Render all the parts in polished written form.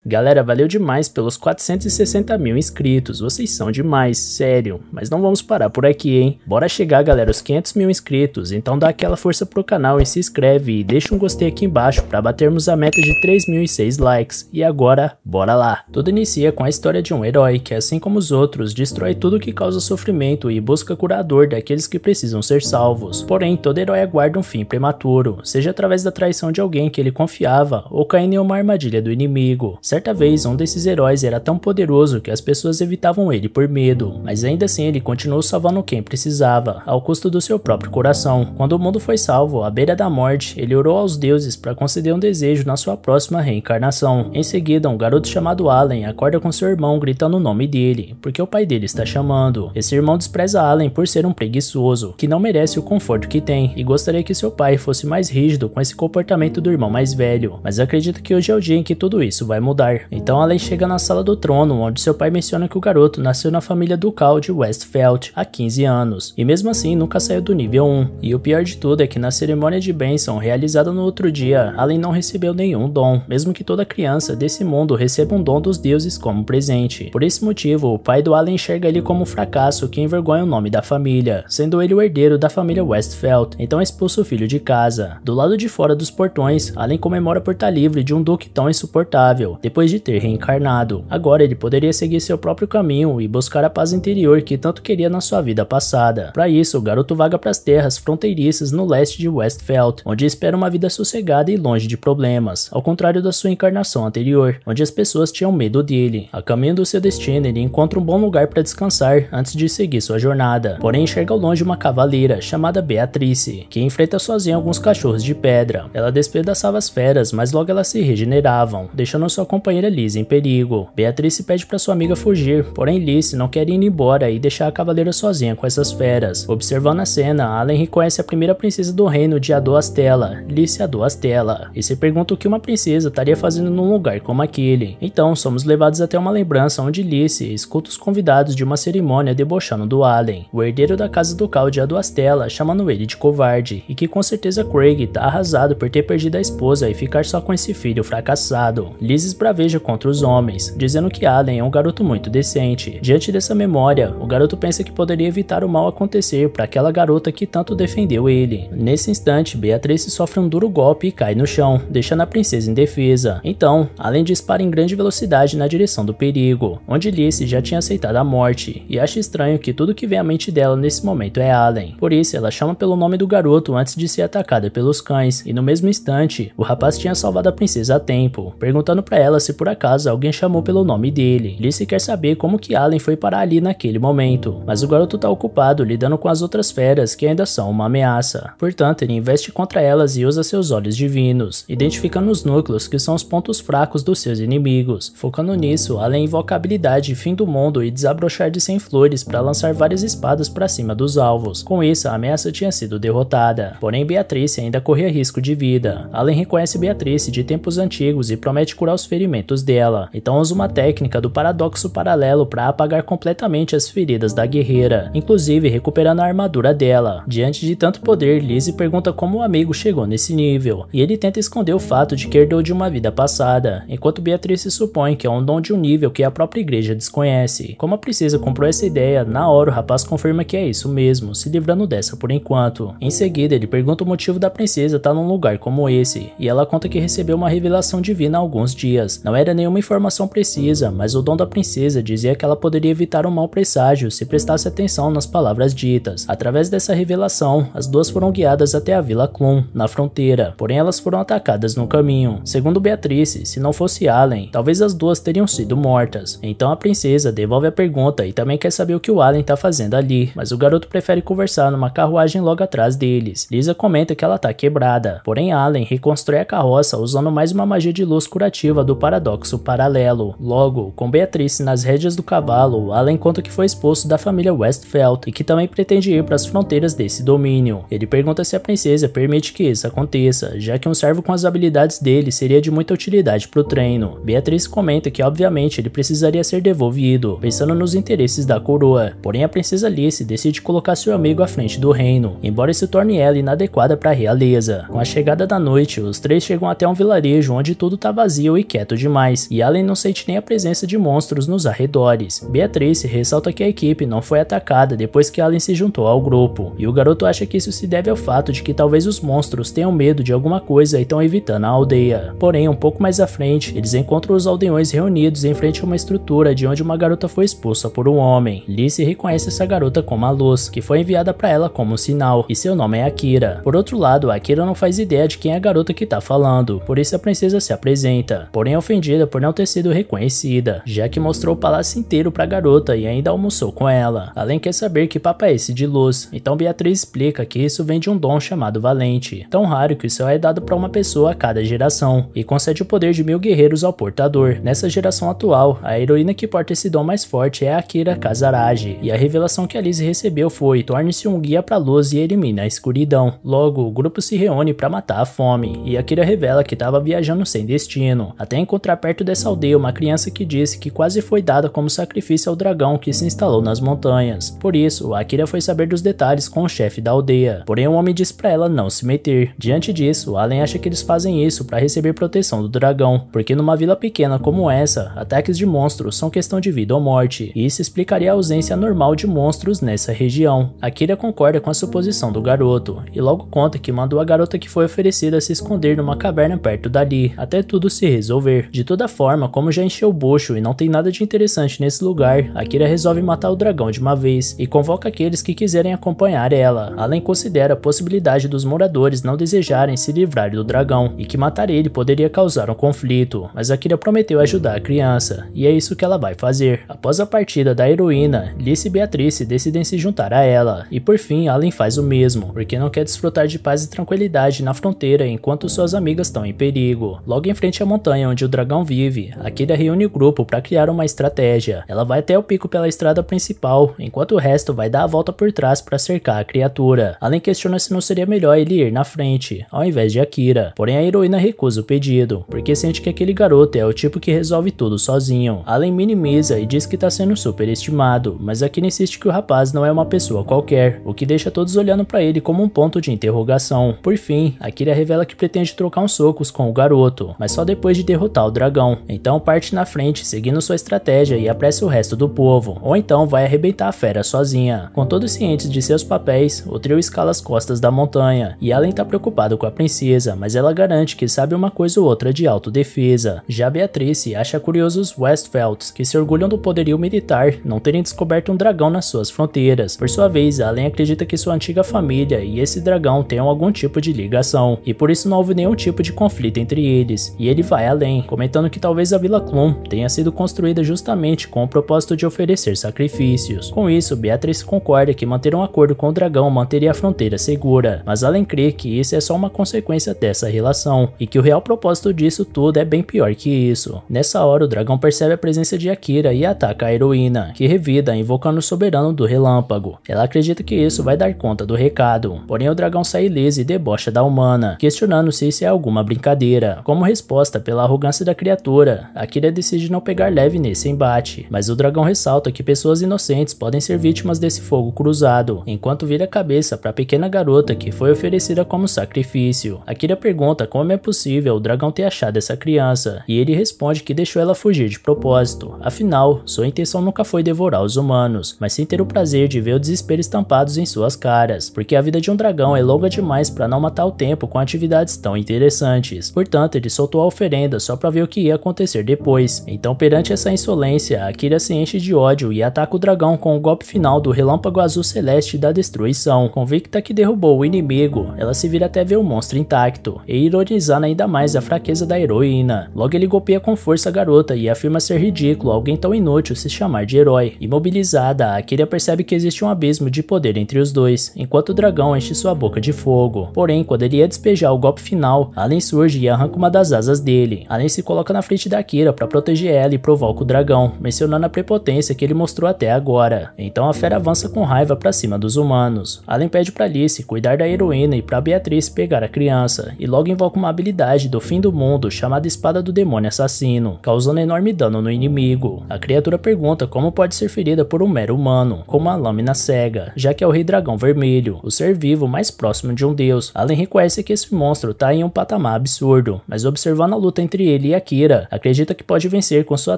Galera, valeu demais pelos 460 mil inscritos, vocês são demais, sério. Mas não vamos parar por aqui, hein? Bora chegar, galera, aos 500 mil inscritos, então dá aquela força pro canal e se inscreve e deixa um gostei aqui embaixo pra batermos a meta de 3.006 likes. E agora, bora lá! Tudo inicia com a história de um herói que, assim como os outros, destrói tudo que causa sofrimento e busca curador daqueles que precisam ser salvos. Porém, todo herói aguarda um fim prematuro, seja através da traição de alguém que ele confiava ou caindo em uma armadilha do inimigo. Certa vez, um desses heróis era tão poderoso que as pessoas evitavam ele por medo, mas ainda assim ele continuou salvando quem precisava, ao custo do seu próprio coração. Quando o mundo foi salvo, à beira da morte, ele orou aos deuses para conceder um desejo na sua próxima reencarnação. Em seguida, um garoto chamado Allen acorda com seu irmão gritando o nome dele, porque o pai dele está chamando. Esse irmão despreza Allen por ser um preguiçoso, que não merece o conforto que tem, e gostaria que seu pai fosse mais rígido com esse comportamento do irmão mais velho, mas acredita que hoje é o dia em que tudo isso vai mudar. Então Allen chega na sala do trono, onde seu pai menciona que o garoto nasceu na família ducal de Westfeld há 15 anos, e mesmo assim nunca saiu do nível 1. E o pior de tudo é que na cerimônia de bênção realizada no outro dia, Allen não recebeu nenhum dom, mesmo que toda criança desse mundo receba um dom dos deuses como presente. Por esse motivo, o pai do Allen enxerga ele como um fracasso que envergonha o nome da família, sendo ele o herdeiro da família Westfeld, então expulsa o filho de casa. Do lado de fora dos portões, Allen comemora por estar livre de um duque tão insuportável, depois de ter reencarnado. Agora ele poderia seguir seu próprio caminho e buscar a paz interior que tanto queria na sua vida passada. Para isso, o garoto vaga para as terras fronteiriças no leste de Westfeld, onde espera uma vida sossegada e longe de problemas, ao contrário da sua encarnação anterior, onde as pessoas tinham medo dele. A caminho do seu destino, ele encontra um bom lugar para descansar antes de seguir sua jornada, porém enxerga ao longe uma cavaleira chamada Beatrice, que enfrenta sozinha alguns cachorros de pedra. Ela despedaçava as feras, mas logo elas se regeneravam, deixando sua companheira Liz em perigo. Beatrice pede para sua amiga fugir, porém Liz não quer ir embora e deixar a cavaleira sozinha com essas feras. Observando a cena, Allen reconhece a primeira princesa do reino de Adoastela, Lice Adoastela, e se pergunta o que uma princesa estaria fazendo num lugar como aquele. Então somos levados até uma lembrança onde Lice escuta os convidados de uma cerimônia debochando do Allen, o herdeiro da casa ducal de Adoastela, chamando ele de covarde, e que com certeza Craig tá arrasado por ter perdido a esposa e ficar só com esse filho fracassado. Liz esbraveja contra os homens, dizendo que Allen é um garoto muito decente. Diante dessa memória, o garoto pensa que poderia evitar o mal acontecer para aquela garota que tanto defendeu ele. Nesse instante, Beatrice sofre um duro golpe e cai no chão, deixando a princesa indefesa. Então, Allen dispara em grande velocidade na direção do perigo, onde Liz já tinha aceitado a morte, e acha estranho que tudo que vem à mente dela nesse momento é Allen. Por isso, ela chama pelo nome do garoto antes de ser atacada pelos cães, e no mesmo instante, o rapaz tinha salvado a princesa a tempo, perguntando para ela se por acaso alguém chamou pelo nome dele. Liz quer saber como que Allen foi parar ali naquele momento, mas o garoto tá ocupado lidando com as outras feras que ainda são uma ameaça. Portanto, ele investe contra elas e usa seus olhos divinos, identificando os núcleos que são os pontos fracos dos seus inimigos. Focando nisso, Allen invoca a habilidade Fim do Mundo e Desabrochar de 100 Flores para lançar várias espadas para cima dos alvos. Com isso, a ameaça tinha sido derrotada. Porém, Beatrice ainda corria risco de vida. Allen reconhece Beatrice de tempos antigos e promete curar os ferimentos dela. Então usa uma técnica do paradoxo paralelo para apagar completamente as feridas da guerreira, inclusive recuperando a armadura dela. Diante de tanto poder, Liz pergunta como o amigo chegou nesse nível, e ele tenta esconder o fato de que herdou de uma vida passada, enquanto Beatrice supõe que é um dom de um nível que a própria igreja desconhece. Como a princesa comprou essa ideia, na hora o rapaz confirma que é isso mesmo, se livrando dessa por enquanto. Em seguida, ele pergunta o motivo da princesa estar num lugar como esse, e ela conta que recebeu uma revelação divina há alguns dias. Não era nenhuma informação precisa, mas o dom da princesa dizia que ela poderia evitar um mau presságio se prestasse atenção nas palavras ditas. Através dessa revelação, as duas foram guiadas até a Vila Clun, na fronteira, porém elas foram atacadas no caminho. Segundo Beatrice, se não fosse Allen, talvez as duas teriam sido mortas. Então a princesa devolve a pergunta e também quer saber o que o Allen tá fazendo ali, mas o garoto prefere conversar numa carruagem logo atrás deles. Lisa comenta que ela tá quebrada, porém Allen reconstrói a carroça usando mais uma magia de luz curativa do paradoxo paralelo. Logo, com Beatrice nas rédeas do cavalo, Allen conta que foi expulso da família Westfeld e que também pretende ir para as fronteiras desse domínio. Ele pergunta se a princesa permite que isso aconteça, já que um servo com as habilidades dele seria de muita utilidade para o treino. Beatrice comenta que obviamente ele precisaria ser devolvido, pensando nos interesses da coroa, porém a princesa Alice decide colocar seu amigo à frente do reino, embora isso torne ela inadequada para a realeza. Com a chegada da noite, os três chegam até um vilarejo onde tudo tá vazio e quieto demais, e Allen não sente nem a presença de monstros nos arredores. Beatrice ressalta que a equipe não foi atacada depois que Allen se juntou ao grupo, e o garoto acha que isso se deve ao fato de que talvez os monstros tenham medo de alguma coisa e estão evitando a aldeia. Porém, um pouco mais à frente, eles encontram os aldeões reunidos em frente a uma estrutura de onde uma garota foi expulsa por um homem. Lizzie reconhece essa garota como a Luz, que foi enviada para ela como um sinal, e seu nome é Akira. Por outro lado, Akira não faz ideia de quem é a garota que tá falando, por isso a princesa se apresenta, porém é ofendida por não ter sido reconhecida, já que mostrou o palácio inteiro pra garota e ainda almoçou com ela. Além quer saber que papo é esse de Luz, então Beatriz explica que isso vem de um dom chamado Valente, tão raro que só é dado para uma pessoa a cada geração, e concede o poder de 1000 guerreiros ao portador. Nessa geração atual, a heroína que porta esse dom mais forte é a Akira Kazaragi, e a revelação que a Lizzie recebeu foi: torne-se um guia pra Luz e elimine a escuridão. Logo, o grupo se reúne para matar a fome, e Akira revela que estava viajando sem destino, até encontrar perto dessa aldeia uma criança que disse que quase foi dada como sacrifício ao dragão que se instalou nas montanhas. Por isso, Akira foi saber dos detalhes com o chefe da aldeia, porém o homem disse para ela não se meter. Diante disso, Allen acha que eles fazem isso para receber proteção do dragão, porque numa vila pequena como essa, ataques de monstros são questão de vida ou morte, e isso explicaria a ausência normal de monstros nessa região. Akira concorda com a suposição do garoto, e logo conta que mandou a garota que foi oferecida a se esconder numa caverna perto dali, até tudo se resolver. De toda forma, como já encheu o bucho e não tem nada de interessante nesse lugar, Akira resolve matar o dragão de uma vez, e convoca aqueles que quiserem acompanhar ela. Além considera a possibilidade dos moradores não desejarem se livrar do dragão, e que matar ele poderia causar um conflito, mas Akira prometeu ajudar a criança, e é isso que ela vai fazer. Após a partida da heroína, Lizzie e Beatrice decidem se juntar a ela, e por fim Allen faz o mesmo, porque não quer desfrutar de paz e tranquilidade na fronteira enquanto suas amigas estão em perigo. Logo em frente à montanha onde o dragão vive, Akira reúne o grupo para criar uma estratégia. Ela vai até o pico pela estrada principal, enquanto o resto vai dar a volta por trás para cercar a criatura. Allen questiona se não seria melhor ele ir na frente, ao invés de Akira, porém a heroína recusa o pedido, porque sente que aquele garoto é o tipo que resolve tudo sozinho. Allen minimiza e diz que está sendo superestimado, mas Akira insiste que o rapaz não é uma pessoa qualquer, o que deixa todos olhando para ele como um ponto de interrogação. Por fim, Akira revela que pretende trocar uns socos com o garoto, mas só depois de derrotar o dragão. Então parte na frente, seguindo sua estratégia e apressa o resto do povo, ou então vai arrebentar a fera sozinha. Com todos cientes de seus papéis, o trio escala as costas da montanha, e Allen tá preocupado com a princesa, mas ela garante que sabe uma coisa ou outra de autodefesa. Já Beatrice acha curioso os Westfelds, que se orgulham do poderio militar, não terem descoberto um dragão nas suas fronteiras. Por sua vez, Allen acredita que sua antiga família e esse dragão tenham algum tipo de ligação, e por isso não houve nenhum tipo de conflito entre eles. E ele vai além, comentando que talvez a Vila Clum tenha sido construída justamente com o propósito de oferecer sacrifícios. Com isso, Beatrice concorda que manter um acordo com o dragão manteria a fronteira segura, mas Allen crê que isso é só uma consequência dessa relação, e que o real propósito disso tudo é bem pior que isso. Nessa hora, o dragão percebe a presença de Akira e ataca a heroína, que revida invocando o soberano do relâmpago. Ela acredita que isso vai dar conta do recado, porém o dragão sai ileso e debocha da humana, questionando se isso é alguma brincadeira. Como resposta pela arrogância da criatura, Akira decide não pegar leve nesse embate, mas o dragão ressalta que pessoas inocentes podem ser vítimas desse fogo cruzado, enquanto vira a cabeça para a pequena garota que foi oferecida como sacrifício. Akira pergunta como é possível o dragão ter achado essa criança, e ele responde que deixou ela fugir de propósito. Afinal, sua intenção nunca foi devorar os humanos, mas sim ter o prazer de ver o desespero estampados em suas caras, porque a vida de um dragão é longa demais para não matar o tempo com atividades tão interessantes. Portanto, ele soltou a oferenda só para ver o que ia acontecer depois. Então, perante essa insolência, Akira se enche de ódio e ataca o dragão com o golpe final do relâmpago azul celeste da destruição. Convicta que derrubou o inimigo, ela se vira até ver o monstro intacto, e ironizando ainda mais a fraqueza da heroína. Logo ele golpeia com força a garota e afirma ser ridículo alguém tão inútil se chamar de herói. Imobilizada, Akira percebe que existe um abismo de poder entre os dois, enquanto o dragão enche sua boca de fogo. Porém, quando ele ia despejar o golpe final, Allen surge e arranca uma das asas dele. Allen se coloca na frente da Akira para proteger ela e provoca o dragão, mencionando a prepotência que ele mostrou até agora. Então a fera avança com raiva para cima dos humanos. Allen pede para Alice cuidar da heroína e para Beatrice pegar a criança, e logo invoca uma habilidade do fim do mundo chamada Espada do Demônio Assassino, causando enorme dano no inimigo. A criatura pergunta como pode ser ferida por um mero humano, com uma lâmina cega, já que é o Rei Dragão Vermelho, o ser vivo mais próximo de um deus. Allen reconhece que esse monstro tá em um patamar absurdo, mas observando a luta entre ele ele e Akira acredita que pode vencer com sua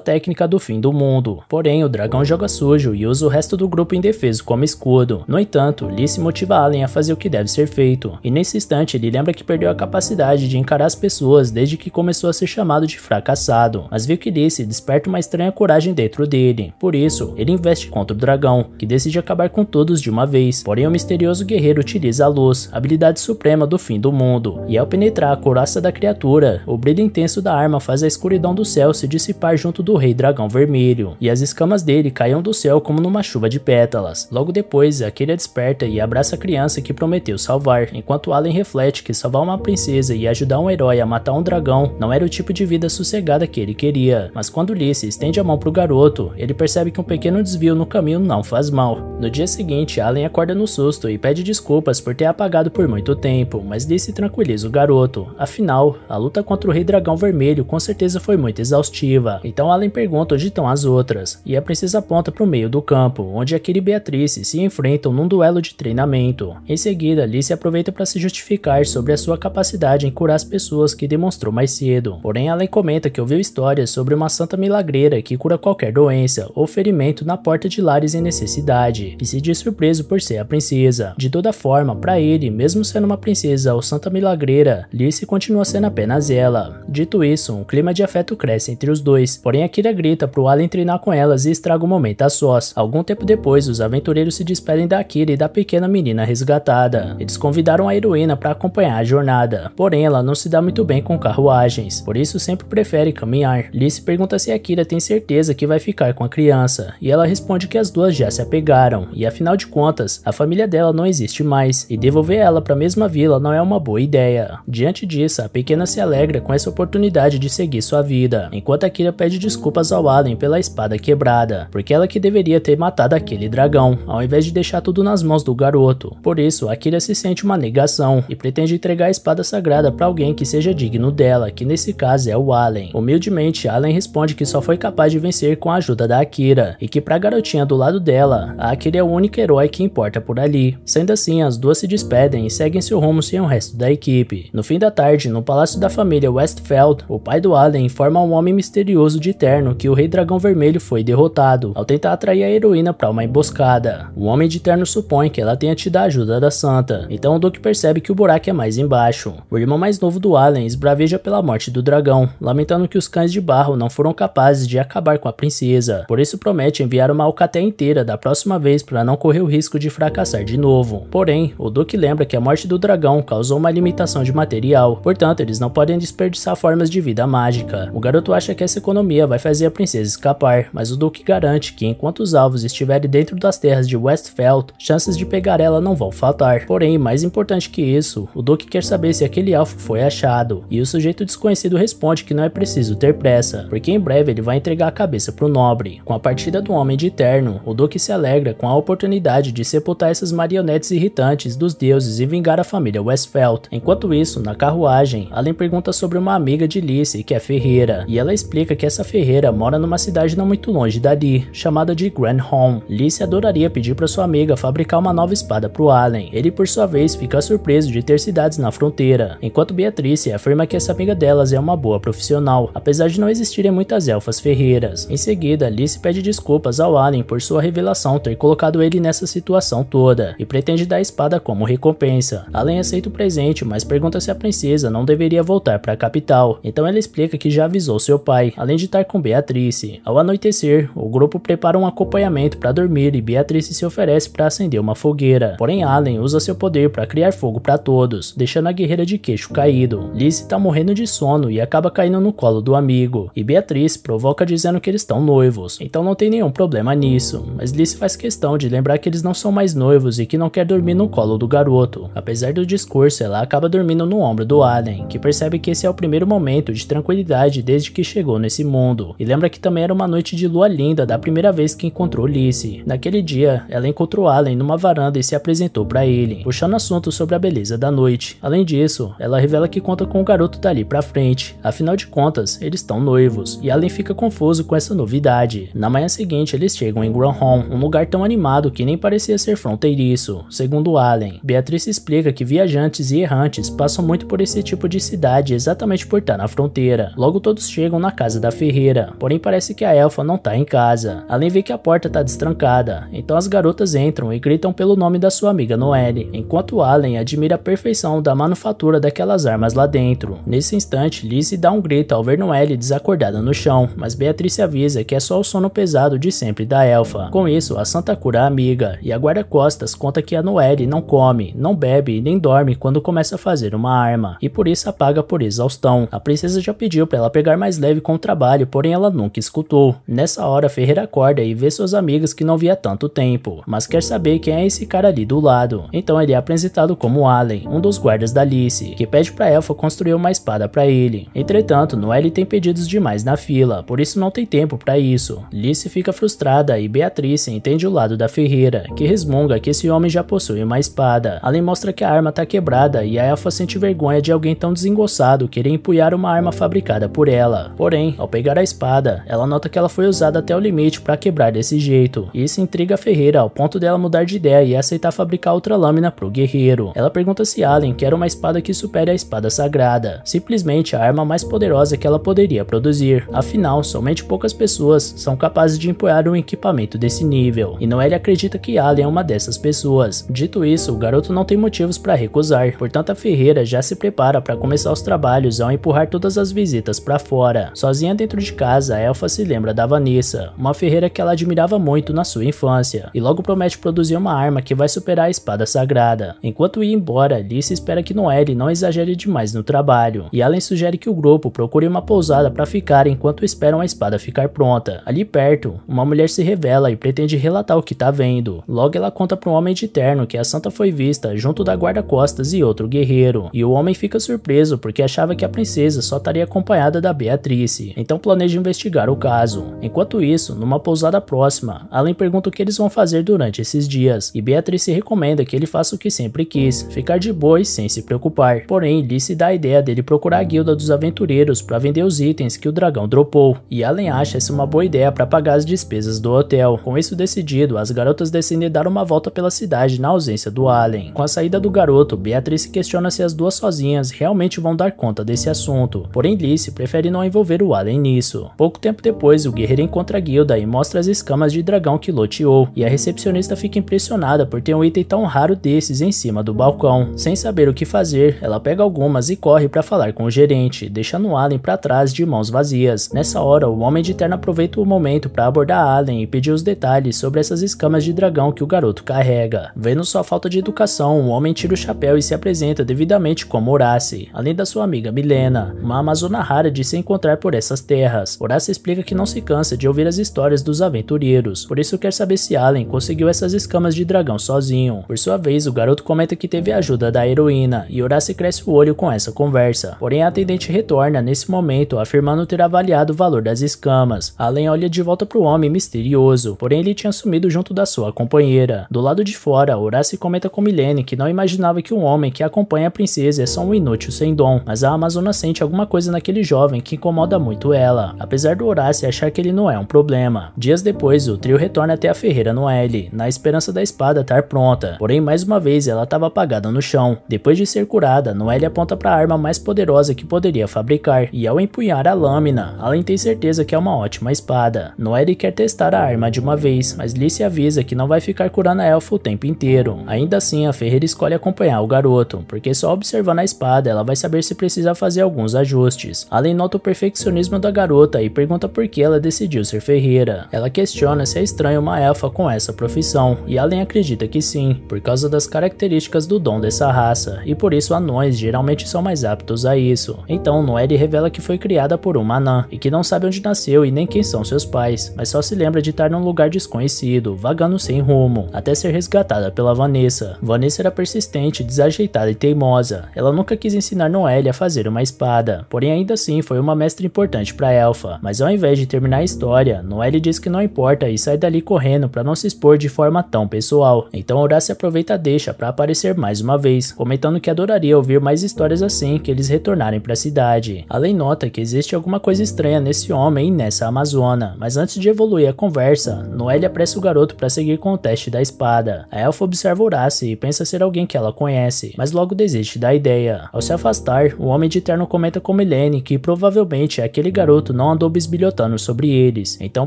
técnica do fim do mundo. Porém, o dragão joga sujo e usa o resto do grupo indefeso como escudo. No entanto, Lise motiva Allen a fazer o que deve ser feito, e nesse instante ele lembra que perdeu a capacidade de encarar as pessoas desde que começou a ser chamado de fracassado, mas viu que Lise desperta uma estranha coragem dentro dele. Por isso, ele investe contra o dragão, que decide acabar com todos de uma vez. Porém, o misterioso guerreiro utiliza a luz, a habilidade suprema do fim do mundo, e ao penetrar a couraça da criatura, o brilho intenso da arma faz a escuridão do céu se dissipar junto do rei dragão vermelho, e as escamas dele caíam do céu como numa chuva de pétalas. Logo depois, Akira desperta e abraça a criança que prometeu salvar, enquanto Allen reflete que salvar uma princesa e ajudar um herói a matar um dragão não era o tipo de vida sossegada que ele queria. Mas quando Lise estende a mão pro garoto, ele percebe que um pequeno desvio no caminho não faz mal. No dia seguinte, Allen acorda no susto e pede desculpas por ter apagado por muito tempo, mas Lise tranquiliza o garoto. Afinal, a luta contra o rei dragão vermelho com certeza foi muito exaustiva. Então Allen pergunta onde estão as outras, e a princesa aponta pro meio do campo, onde Akira e Beatrice se enfrentam num duelo de treinamento. Em seguida, Lise aproveita para se justificar sobre a sua capacidade em curar as pessoas que demonstrou mais cedo. Porém, Allen comenta que ouviu histórias sobre uma santa milagreira que cura qualquer doença ou ferimento na porta de lares em necessidade, e se diz surpreso por ser a princesa. De toda forma, para ele, mesmo sendo uma princesa ou santa milagreira, Lise continua sendo apenas ela. Dito isso, um clima de afeto cresce entre os dois, porém Akira grita pro Allen treinar com elas e estraga o momento a sós. Algum tempo depois, os aventureiros se despedem da Akira e da pequena menina resgatada. Eles convidaram a heroína para acompanhar a jornada, porém ela não se dá muito bem com carruagens, por isso sempre prefere caminhar. Lise pergunta se Akira tem certeza que vai ficar com a criança, e ela responde que as duas já se apegaram, e afinal de contas, a família dela não existe mais, e devolver ela para a mesma vila não é uma boa ideia. Diante disso, a pequena se alegra com essa oportunidade de seguir sua vida, enquanto Akira pede desculpas ao Allen pela espada quebrada, porque ela que deveria ter matado aquele dragão, ao invés de deixar tudo nas mãos do garoto. Por isso, Akira se sente uma negação e pretende entregar a espada sagrada para alguém que seja digno dela, que nesse caso é o Allen. Humildemente, Allen responde que só foi capaz de vencer com a ajuda da Akira, e que pra garotinha do lado dela, a Akira é o único herói que importa por ali. Sendo assim, as duas se despedem e seguem seu rumo sem o resto da equipe. No fim da tarde, no palácio da família Westfeld, o pai do Allen informa a um homem misterioso de terno que o rei dragão vermelho foi derrotado, ao tentar atrair a heroína para uma emboscada. O homem de terno supõe que ela tenha tido a ajuda da santa, então o Duque percebe que o buraco é mais embaixo. O irmão mais novo do Allen esbraveja pela morte do dragão, lamentando que os cães de barro não foram capazes de acabar com a princesa, por isso promete enviar uma alcateia inteira da próxima vez para não correr o risco de fracassar de novo. Porém, o Duque lembra que a morte do dragão causou uma limitação de material, portanto eles não podem desperdiçar formas de vida mágica. O garoto acha que essa economia vai fazer a princesa escapar, mas o Duque garante que enquanto os alvos estiverem dentro das terras de Westfeld, chances de pegar ela não vão faltar. Porém, mais importante que isso, o Duque quer saber se aquele alvo foi achado, e o sujeito desconhecido responde que não é preciso ter pressa, porque em breve ele vai entregar a cabeça pro nobre. Com a partida do homem de terno, o Duque se alegra com a oportunidade de sepultar essas marionetes irritantes dos deuses e vingar a família Westfeld. Enquanto isso, na carruagem, Allen pergunta sobre uma amiga de Lise, que é ferreira, e ela explica que essa ferreira mora numa cidade não muito longe dali, chamada de Granholm. Lise adoraria pedir para sua amiga fabricar uma nova espada pro Allen. Ele, por sua vez, fica surpreso de ter cidades na fronteira, enquanto Beatrice afirma que essa amiga delas é uma boa profissional, apesar de não existirem muitas elfas ferreiras. Em seguida, Lise pede desculpas ao Allen por sua revelação ter colocado ele nessa situação toda, e pretende dar a espada como recompensa. Allen aceita o presente, mas pergunta se a princesa não deveria voltar para a capital, então ela explica que já avisou seu pai, além de estar com Beatrice. Ao anoitecer, o grupo prepara um acompanhamento para dormir e Beatrice se oferece para acender uma fogueira, porém Allen usa seu poder para criar fogo para todos, deixando a guerreira de queixo caído. Lise tá morrendo de sono e acaba caindo no colo do amigo, e Beatrice provoca dizendo que eles estão noivos, então não tem nenhum problema nisso, mas Lise faz questão de lembrar que eles não são mais noivos e que não quer dormir no colo do garoto. Apesar do discurso, ela acaba dormindo no ombro do Allen, que percebe que esse é o primeiro momento de tranquilidade desde que chegou nesse mundo, e lembra que também era uma noite de lua linda da primeira vez que encontrou Lise. Naquele dia, ela encontrou Allen numa varanda e se apresentou para ele, puxando assunto sobre a beleza da noite. Além disso, ela revela que conta com o garoto dali pra frente, afinal de contas, eles estão noivos, e Allen fica confuso com essa novidade. Na manhã seguinte, eles chegam em Granholm, um lugar tão animado que nem parecia ser fronteiriço. Segundo Allen, Beatrice explica que viajantes e errantes passam muito por esse tipo de cidade exatamente por estar na fronteira, solteira. Logo todos chegam na casa da ferreira, porém parece que a elfa não tá em casa. Além vê que a porta tá destrancada, então as garotas entram e gritam pelo nome da sua amiga Noelle, enquanto Allen admira a perfeição da manufatura daquelas armas lá dentro. Nesse instante, Lizzie dá um grito ao ver Noelle desacordada no chão, mas Beatrice avisa que é só o sono pesado de sempre da elfa. Com isso, a santa cura a amiga, e a guarda-costas conta que a Noelle não come, não bebe e nem dorme quando começa a fazer uma arma, e por isso apaga por exaustão. A princesa já pediu para ela pegar mais leve com o trabalho, porém ela nunca escutou. Nessa hora, Ferreira acorda e vê seus amigos que não via há tanto tempo, mas quer saber quem é esse cara ali do lado. Então ele é apresentado como Allen, um dos guardas da Alice, que pede pra elfa construir uma espada pra ele. Entretanto, Noelle tem pedidos demais na fila, por isso não tem tempo pra isso. Alice fica frustrada e Beatrice entende o lado da ferreira, que resmunga que esse homem já possui uma espada. Allen mostra que a arma tá quebrada e a elfa sente vergonha de alguém tão desengonçado querer empunhar uma arma fabricada por ela. Porém, ao pegar a espada, ela nota que ela foi usada até o limite pra quebrar desse jeito, e isso intriga a ferreira ao ponto dela mudar de ideia e aceitar fabricar outra lâmina pro guerreiro. Ela pergunta se Allen quer uma espada que supere a espada sagrada, simplesmente a arma mais poderosa que ela poderia produzir. Afinal, somente poucas pessoas são capazes de empunhar um equipamento desse nível, e Noelle acredita que Allen é uma dessas pessoas. Dito isso, o garoto não tem motivos para recusar, portanto a ferreira já se prepara para começar os trabalhos ao empurrar todas as visitas para fora. Sozinha dentro de casa, a elfa se lembra da Vanessa, uma ferreira que ela admirava muito na sua infância, e logo promete produzir uma arma que vai superar a espada sagrada. Enquanto ir embora, Alice espera que Noelle não exagere demais no trabalho, e Allen sugere que o grupo procure uma pousada para ficar enquanto esperam a espada ficar pronta. Ali perto, uma mulher se revela e pretende relatar o que tá vendo. Logo ela conta para um homem de terno que a santa foi vista junto da guarda-costas e outro guerreiro, e o homem fica surpreso porque achava que a princesa só estaria acompanhada da Beatrice, então planeja investigar o caso. Enquanto isso, numa pousada próxima, Allen pergunta o que eles vão fazer durante esses dias, e Beatrice recomenda que ele faça o que sempre quis, ficar de boa e sem se preocupar. Porém, Alice dá a ideia dele procurar a guilda dos aventureiros para vender os itens que o dragão dropou, e Allen acha essa uma boa ideia para pagar as despesas do hotel. Com isso decidido, as garotas decidem dar uma volta pela cidade na ausência do Allen. Com a saída do garoto, Beatrice questiona se as duas sozinhas realmente vão dar conta desse assunto, porém Alice prefere não envolver o Allen nisso. Pouco tempo depois, o guerreiro encontra a guilda e mostra as escamas de dragão que loteou, e a recepcionista fica impressionada por ter um item tão raro desses em cima do balcão. Sem saber o que fazer, ela pega algumas e corre para falar com o gerente, deixando Allen para trás de mãos vazias. Nessa hora, o homem de terno aproveita o momento para abordar Allen e pedir os detalhes sobre essas escamas de dragão que o garoto carrega. Vendo sua falta de educação, o homem tira o chapéu e se apresenta devidamente como Horace, além da sua amiga Milena, uma amazona rara de se encontrar por essas terras. Horace explica que não se cansa de ouvir as histórias dos aventureiros, por isso quer saber se Allen conseguiu essas escamas de dragão sozinho. Por sua vez, o garoto comenta que teve a ajuda da heroína, e Horace cresce o olho com essa conversa. Porém, a atendente retorna nesse momento, afirmando ter avaliado o valor das escamas. Allen olha de volta para o homem misterioso, porém ele tinha sumido junto da sua companheira. Do lado de fora, Horace comenta com Milene que não imaginava que um homem que acompanha a princesa é só um inútil sem dom, mas a amazona sente alguma coisa naquele jovem que incomoda muito ela, apesar do Horace achar que ele não é um problema. Dias depois, o trio retorna até a ferreira Noelle, na esperança da espada estar pronta, porém mais uma vez ela estava apagada no chão. Depois de ser curada, Noelle aponta para a arma mais poderosa que poderia fabricar, e ao empunhar a lâmina, Allen tem certeza que é uma ótima espada. Noelle quer testar a arma de uma vez, mas Alice avisa que não vai ficar curando a elfa o tempo inteiro. Ainda assim, a ferreira escolhe acompanhar o garoto, porque só observando a espada ela vai saber se precisa fazer alguns ajustes. Allen nota o perfeccionismo da garota e pergunta por que ela decidiu ser ferreira. Ela questiona se é estranho uma elfa com essa profissão, e Allen acredita que sim, por causa das características do dom dessa raça, e por isso anões geralmente são mais aptos a isso. Então Noelle revela que foi criada por uma anã, e que não sabe onde nasceu e nem quem são seus pais, mas só se lembra de estar num lugar desconhecido, vagando sem rumo, até ser resgatada pela Vanessa. Vanessa era persistente, desajeitada e teimosa. Ela nunca quis ensinar Noelle a fazer uma espada, porém ainda assim foi uma mestra importante para Elfa. Mas ao invés de terminar a história, Noelle diz que não importa e sai dali correndo para não se expor de forma tão pessoal. Então Horace aproveita a deixa para aparecer mais uma vez, comentando que adoraria ouvir mais histórias assim que eles retornarem para a cidade. Além nota que existe alguma coisa estranha nesse homem e nessa amazona, mas antes de evoluir a conversa, Noelle apressa o garoto para seguir com o teste da espada. A elfa observa Horace e pensa ser alguém que ela conhece, mas logo desiste da ideia. Ao se afastar, o homem de terno comenta como Milene que provavelmente aquele garoto não andou bisbilhotando sobre eles, então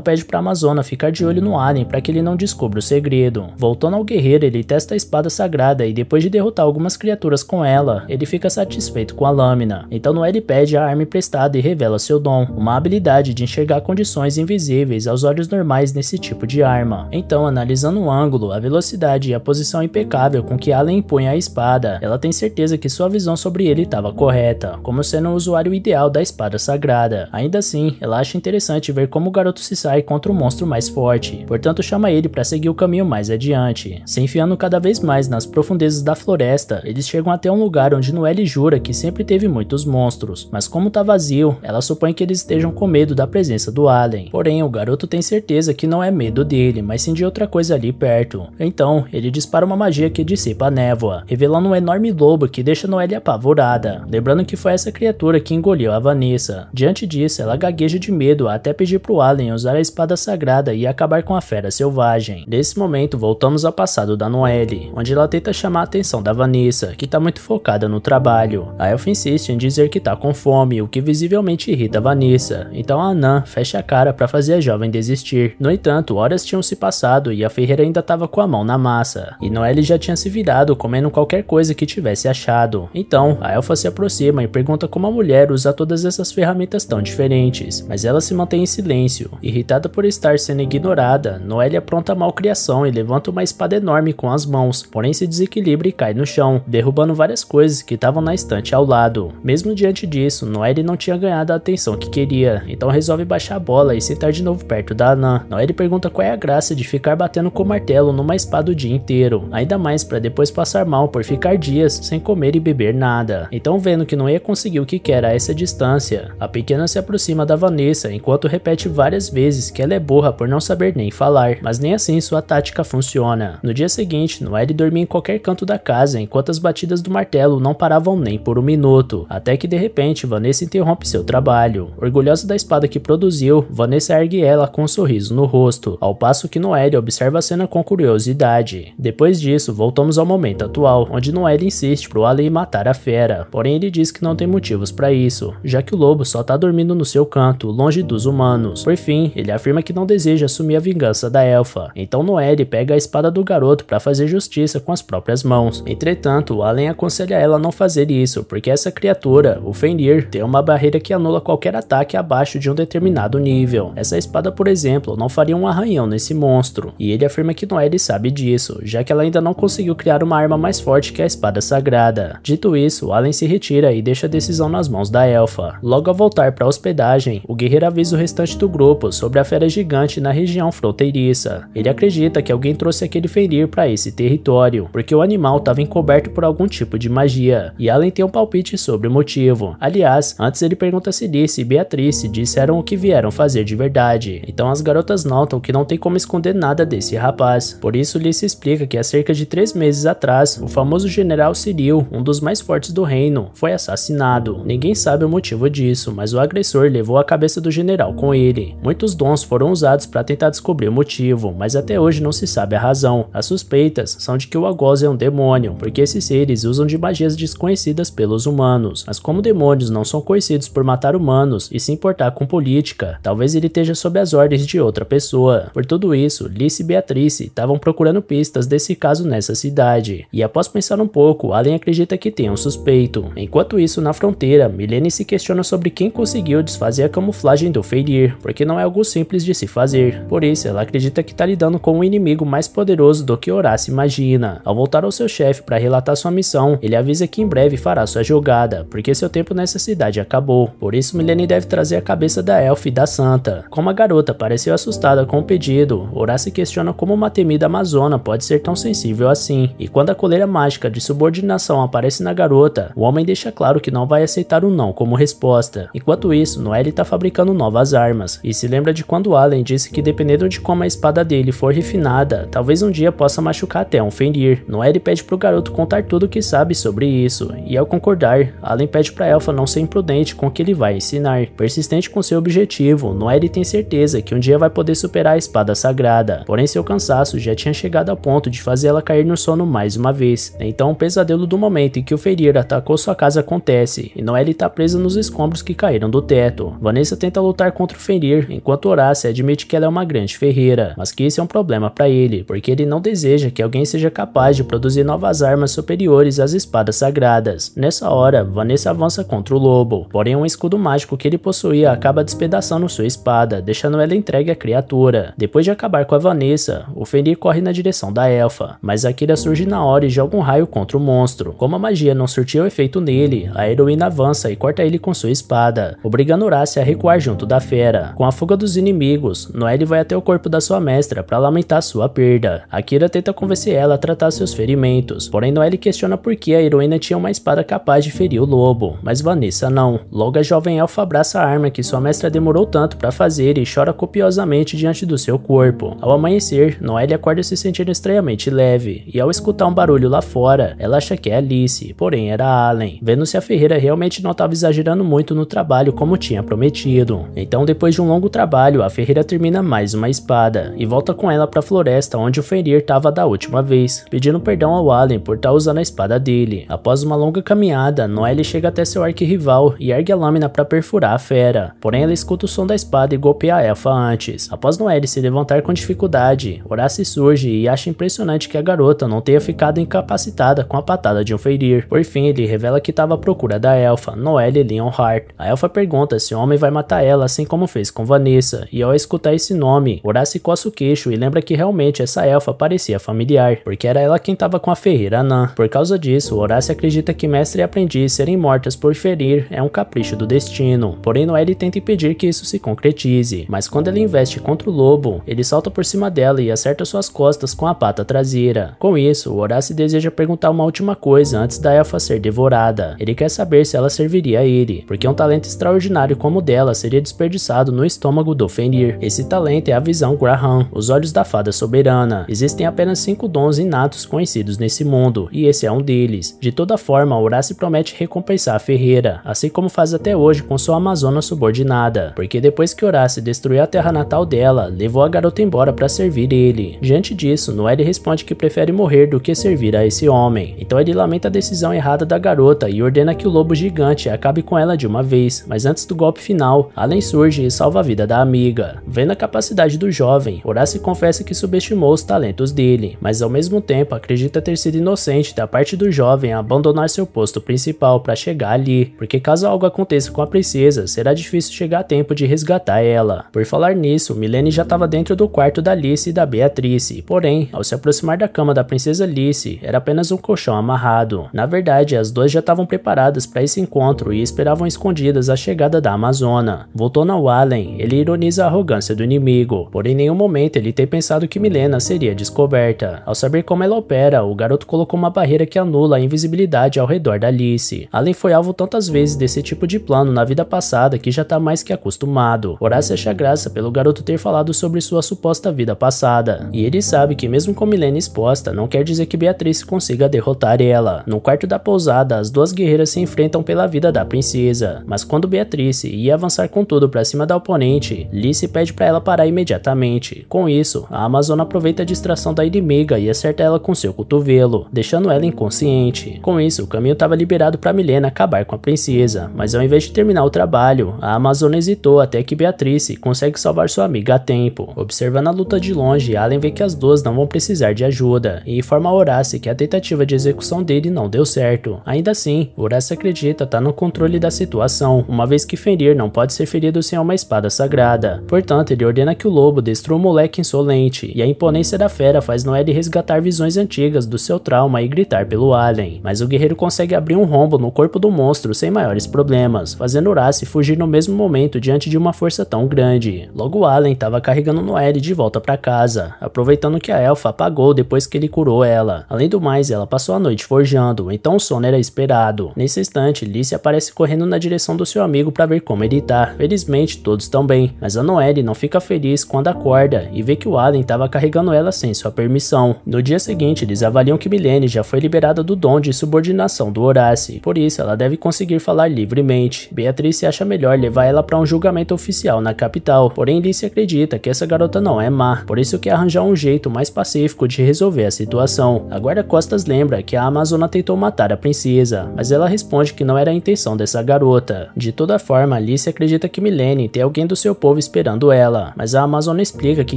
pede pra Amazona ficar de olho no alien para que ele não descubra o segredo. Voltando ao guerreiro, ele testa a espada sagrada e depois de derrotar algumas criaturas com ela, ele fica satisfeito com a lâmina. Então Noelle pede a arma emprestada e revela seu dom, uma habilidade de enxergar condições invisíveis aos olhos normais nesse tipo de arma. Então, analisando o ângulo, a velocidade e a posição impecável com que Allen empunha a espada, ela tem certeza que sua visão sobre ele estava correta, como sendo o usuário ideal da espada sagrada. Ainda assim, ela acha interessante ver como o garoto se sai contra o monstro mais forte, portanto chama ele para seguir o caminho mais adiante. Se enfiando cada vez mais nas profundezas da floresta, eles chegam até um lugar onde Noelle jura que sempre teve muitos monstros, mas como tá vazio, ela supõe que eles estejam com medo da presença do alien. Porém, o garoto tem certeza que não é medo dele, mas sim de outra coisa ali perto. Então, ele dispara uma magia que dissipa a névoa, revelando um enorme lobo que deixa Noelle apavorada, lembrando que foi essa criatura que engoliu a Vanessa. Diante disso, ela gagueja de medo até pedir pro alien usar a espada sagrada e acabar com a fera selvagem. Nesse momento, voltamos ao passado da Noelle, onde ela tenta chamar a atenção da Vanessa, que tá muito focada no trabalho. A Elfa insiste em dizer que tá com fome, o que visivelmente irrita a Vanessa, então a Anã fecha a cara para fazer a jovem desistir. No entanto, horas tinham se passado e a ferreira ainda tava com a mão na massa, e Noelle já tinha se virado comendo qualquer coisa que tivesse achado. Então, a Elfa se aproxima e pergunta como a mulher usa todas essas ferramentas tão diferentes, mas ela se mantém em silêncio. Irritada por estar sendo ignorada, Noelle apronta a malcriação e levanta uma espada enorme com as mãos, porém se desequilibra e cai no chão, derrubando várias coisas que estavam na estante ao lado. Mesmo diante disso, Noelle não tinha ganhado a atenção que queria, então resolve baixar a bola e sentar de novo perto da Anã. Noelle pergunta qual é a graça de ficar batendo com o martelo numa espada o dia inteiro, ainda mais para depois passar mal por ficar dias sem comer e beber nada. Então, vendo que não ia conseguir o que quer a essa distância, a pequena se aproxima da Vanessa enquanto repete várias vezes que ela é burra por não saber nem falar, mas nem assim sua tática funciona. No dia seguinte, Noelle dormia em qualquer canto da casa enquanto as batidas do martelo não paravam nem por um minuto, até que de repente Vanessa interrompe seu trabalho. Orgulhosa da espada que produziu, Vanessa ergue ela com um sorriso no rosto, ao passo que Noelle observa a cena com curiosidade. Depois disso, voltamos ao momento atual, onde Noelle insiste pro alien matar a fera, porém ele diz que não tem motivos para isso, já que o lobo só tá dormindo no seu canto, longe dos humanos. Por fim, ele afirma que não deseja assumir a vingança da elfa, então Noelle pega a espada do garoto para fazer justiça com as próprias mãos. Entretanto, o alien aconselha ela a não fazer isso, porque essa criatura, o Fenrir, tem uma barreira que anula qualquer ataque abaixo de um determinado nível. Essa espada, por exemplo, não faria um arranhão nesse monstro, e ele afirma que Noelle sabe disso, já que ela ainda não conseguiu criar uma arma mais forte que a espada sagrada. Dito isso, o alien se retira e deixa a decisão nas mãos da elfa. Logo ao voltar para a hospedagem, o guerreiro avisa o restante do grupo sobre a fera gigante na região fronteiriça. Ele acredita que alguém trouxe aquele Fenrir para esse território, porque o animal estava encoberto por algum tipo de magia, e Allen tem um palpite sobre o motivo. Aliás, antes ele pergunta se Lice e Beatrice disseram o que vieram fazer de verdade, então as garotas notam que não tem como esconder nada desse rapaz. Por isso Lice explica que há cerca de 3 meses atrás, o famoso general Cyril, um dos mais fortes do reino, foi assassinado. Ninguém sabe o motivo disso, mas o agressor levou a cabeça do general com ele. Muitos dons foram usados para tentar descobrir o motivo, mas até hoje não se sabe a razão. As suspeitas são de que o Algoz é um demônio, porque esses seres usam de magias desconhecidas pelos humanos, mas como demônios não são conhecidos por matar humanos e se importar com política, talvez ele esteja sob as ordens de outra pessoa. Por tudo isso, Lice e Beatrice estavam procurando pistas desse caso nessa cidade, e após pensar um pouco, Allen acredita que tem um suspeito. Enquanto isso, na fronteira, Milene se questiona sobre quem conseguiu desfazer a camuflagem do Fenrir, porque não é algo simples de se fazer. Por isso, ela acredita que está lidando com um inimigo mais poderoso do que Horácio imagina. Ao voltar ao seu chefe para relatar sua missão, ele avisa que em breve fará sua jogada, porque seu tempo nessa cidade acabou. Por isso, Milene deve trazer a cabeça da elfa e da santa. Como a garota pareceu assustada com o pedido, Horácio questiona como uma temida amazona pode ser tão sensível assim. E quando a coleira mágica de subordinação aparece na garota, o homem deixa claro que não vai aceitar um não como resposta. Enquanto isso, Noelle está fabricando novas armas, e se lembra de quando Allen disse que dependendo de como a espada dele for refinada, talvez um dia possa machucar até um Fenrir. Noelle pede pro garoto contar tudo o que sabe sobre isso, e ao concordar, Allen pede pra elfa não ser imprudente com o que ele vai ensinar. Persistente com seu objetivo, Noelle tem certeza que um dia vai poder superar a espada sagrada, porém seu cansaço já tinha chegado ao ponto de fazer ela cair no sono mais uma vez. Então o pesadelo do momento em que o Fenrir atacou sua casa acontece, e Noelle está tá presa nos escombros que caíram do teto. Vanessa tenta lutar contra o Fenrir, enquanto Horácio admite que ela é uma grande ferreira, mas que isso é um problema para ele, porque ele não deseja que alguém seja capaz de produzir novas armas superiores às espadas sagradas. Nessa hora, Vanessa avança contra o lobo, porém um escudo mágico que ele possuía acaba despedaçando sua espada, deixando ela entregue à criatura. Depois de acabar com a Vanessa, o Fenrir corre na direção da elfa, mas Akira surge na hora e joga um raio contra o monstro. Como a magia não surtiu efeito nele, a heroína avança e corta ele com sua espada, obrigando Horácio a recuar junto da fera. Com a fuga dos inimigos, Noelle vai até o corpo da sua mestra para lamentar sua perda. Akira tenta convencer ela a tratar seus ferimentos, porém Noelle questiona por que a heroína tinha uma espada capaz de ferir o lobo, mas Vanessa não. Logo a jovem elfa abraça a arma que sua mestra demorou tanto para fazer e chora copiosamente diante do seu corpo. Ao amanhecer, Noelle acorda se sentindo estranhamente leve, e ao escutar um barulho lá fora, ela acha que é Alice, porém era Allen, vendo se a ferreira realmente não estava exagerando muito no trabalho como tinha prometido. Então, depois de um longo trabalho, a ferreira termina mais uma espada e volta com ela para a floresta onde o Fenrir estava da última vez, pedindo perdão ao Allen por estar usando a espada dele. Após uma longa caminhada, Noelle chega até seu arquirrival e ergue a lâmina para perfurar a fera, porém ela escuta o som da espada e golpeia a elfa antes. Após Noelle se levantar com dificuldade, Horácio surge e acha impressionante que a garota não tenha ficado incapacitada com a patada de um Fenrir. Por fim, ele revela que estava à procura da elfa, Noelle Leonhardt. A elfa pergunta se o homem vai matar ela assim como fez com Vanessa, e ao escutar esse nome, Horácio coça o queixo e lembra que realmente essa elfa parecia familiar, porque era ela quem estava com a ferreira anã. Por causa disso, Horácio acredita que mestre e aprendiz serem mortas por Fenrir é um capricho do destino, porém Noelle tenta impedir que isso se concretize, mas quando ela investe contra o lobo, ele salta por cima dela e acerta suas costas com a pata traseira. Com isso, Horácio deseja perguntar uma última coisa antes da elfa ser devorada. Ele quer saber se ela serviria a ele, porque um talento extraordinário como o dela seria desperdiçado no estômago do Fenrir. Esse talento é a visão Graham, os olhos da fada soberana. Existem apenas 5 dons inatos conhecidos nesse mundo, e esse é um deles. De toda forma, Horácio promete recompensar a ferreira, assim como faz até hoje com sua amazona subordinada, porque depois que Horácio destruiu a terra natal dela, levou a garota embora para servir ele. Diante disso, Noelle responde que prefere morrer do que servir a esse homem. Então ele lamenta a decisão errada da garota e ordena que o lobo gigante acabe com ela de uma vez, mas antes do golpe final, Allen surge e salva a vida da amiga. Vendo a capacidade do jovem, Horácio confessa que subestimou os talentos dele, mas ao mesmo tempo acredita ter sido inocente da parte do jovem a abandonar seu posto principal para chegar ali, porque caso algo aconteça com a princesa, será difícil chegar a tempo de resgatar ela. Por falar nisso, Milene já estava dentro do quarto da Alice e da Beatrice, porém, ao se aproximar da cama da princesa Alice, era apenas um colchão amarrado. Na verdade, as duas já estavam preparadas para esse encontro e esperavam escondidas a chegada da Amazona. Voltando ao Allen, ele ironiza a arrogância do inimigo, porém em nenhum momento ele tem pensado que Milena seria descoberta. Ao saber como ela opera, o garoto colocou uma barreira que anula a invisibilidade ao redor da Alice. Allen foi alvo tantas vezes desse tipo de plano na vida passada que já tá mais que acostumado. Horácio acha graça pelo garoto ter falado sobre sua suposta vida passada, e ele sabe que mesmo com Milena exposta, não quer dizer que Beatrice consiga derrotar ela. No quarto da pousada, as duas guerreiras se enfrentam pela vida da princesa, mas quando Beatrice ia avançar com tudo pra cima da oponente, Alice pede pra ela parar imediatamente. Com isso, a Amazona aproveita a distração da inimiga e acerta ela com seu cotovelo, deixando ela inconsciente. Com isso, o caminho estava liberado pra Milena acabar com a princesa, mas ao invés de terminar o trabalho, a Amazona hesitou até que Beatrice consegue salvar sua amiga a tempo. Observando a luta de longe, Allen vê que as duas não vão precisar de ajuda, e informa a Horácio que a tentativa de execução dele não deu certo. Ainda assim, Horácio acredita estar no controle da situação, uma vez que Fenrir não pode ser ferido sem uma espada sagrada. Portanto, ele ordena que o lobo destrua o moleque insolente, e a imponência da fera faz Noelle resgatar visões antigas do seu trauma e gritar pelo Allen. Mas o guerreiro consegue abrir um rombo no corpo do monstro sem maiores problemas, fazendo Horácio fugir no mesmo momento diante de uma força tão grande. Logo Allen estava carregando Noelle de volta para casa, aproveitando que a elfa apagou depois que ele curou ela. Além do mais, ela passou a noite forjando, então o sono era esperado. Nesse instante, Alice aparece correndo na direção do seu amigo para ver como ele tá. Felizmente, todos estão bem, mas a Noelle não fica feliz quando acorda e vê que o Allen estava carregando ela sem sua permissão. No dia seguinte, eles avaliam que Milene já foi liberada do dom de subordinação do Horácio, por isso ela deve conseguir falar livremente. Beatrice acha melhor levar ela para um julgamento oficial na capital, porém Alice acredita que essa garota não é má, por isso quer arranjar um jeito mais pacífico de resolver a situação. A guarda-costas lembra que a Amazona tentou matar a princesa, mas ela responde que não era a intenção intenção dessa garota. De toda forma, Alice acredita que Milene tem alguém do seu povo esperando ela, mas a Amazona explica que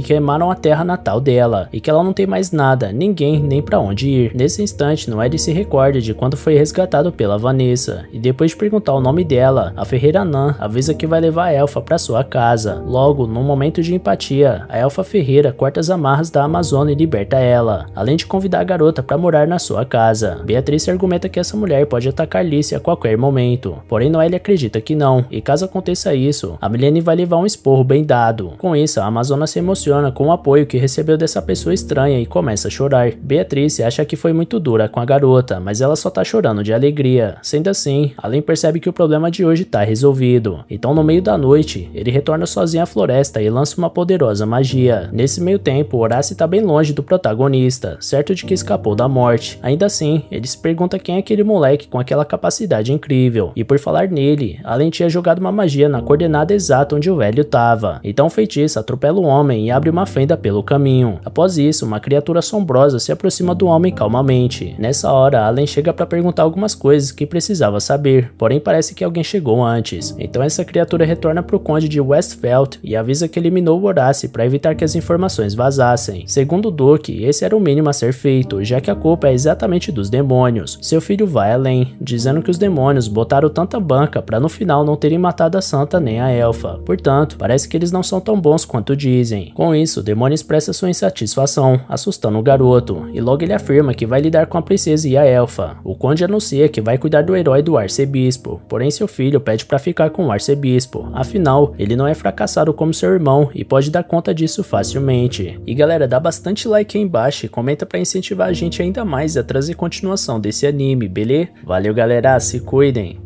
queimaram a terra natal dela e que ela não tem mais nada, ninguém, nem pra onde ir. Nesse instante, Noelle se recorda de quando foi resgatado pela Vanessa, e depois de perguntar o nome dela, a ferreira Nan avisa que vai levar a elfa pra sua casa. Logo, num momento de empatia, a elfa ferreira corta as amarras da Amazona e liberta ela, além de convidar a garota pra morar na sua casa. Beatrice argumenta que essa mulher pode atacar Alice a qualquer momento, porém Noelle acredita que não, e caso aconteça isso, a Milene vai levar um esporro bem dado. Com isso, a Amazona se emociona com o apoio que recebeu dessa pessoa estranha e começa a chorar. Beatrice acha que foi muito dura com a garota, mas ela só tá chorando de alegria. Sendo assim, Allen percebe que o problema de hoje tá resolvido. Então, no meio da noite, ele retorna sozinho à floresta e lança uma poderosa magia. Nesse meio tempo, Horace tá bem longe do protagonista, certo de que escapou da morte. Ainda assim, ele se pergunta quem é aquele moleque com aquela capacidade incrível. E por falar nele, Allen tinha jogado uma magia na coordenada exata onde o velho tava. Então o feitiço atropela o homem e abre uma fenda pelo caminho. Após isso, uma criatura assombrosa se aproxima do homem calmamente. Nessa hora, Allen chega para perguntar algumas coisas que precisava saber, porém parece que alguém chegou antes. Então essa criatura retorna pro conde de Westfeld e avisa que eliminou o Horace para evitar que as informações vazassem. Segundo o Duque, esse era o mínimo a ser feito, já que a culpa é exatamente dos demônios. Seu filho vai além, dizendo que os demônios botaram tanta banca para no final não terem matado a santa nem a elfa. Portanto, parece que eles não são tão bons quanto dizem. Com isso, o demônio expressa sua insatisfação, assustando o garoto, e logo ele afirma que vai lidar com a princesa e a elfa. O conde anuncia que vai cuidar do herói do arcebispo, porém seu filho pede para ficar com o arcebispo, afinal, ele não é fracassado como seu irmão e pode dar conta disso facilmente. E galera, dá bastante like aí embaixo e comenta para incentivar a gente ainda mais a trazer continuação desse anime, beleza? Valeu galera, se cuidem!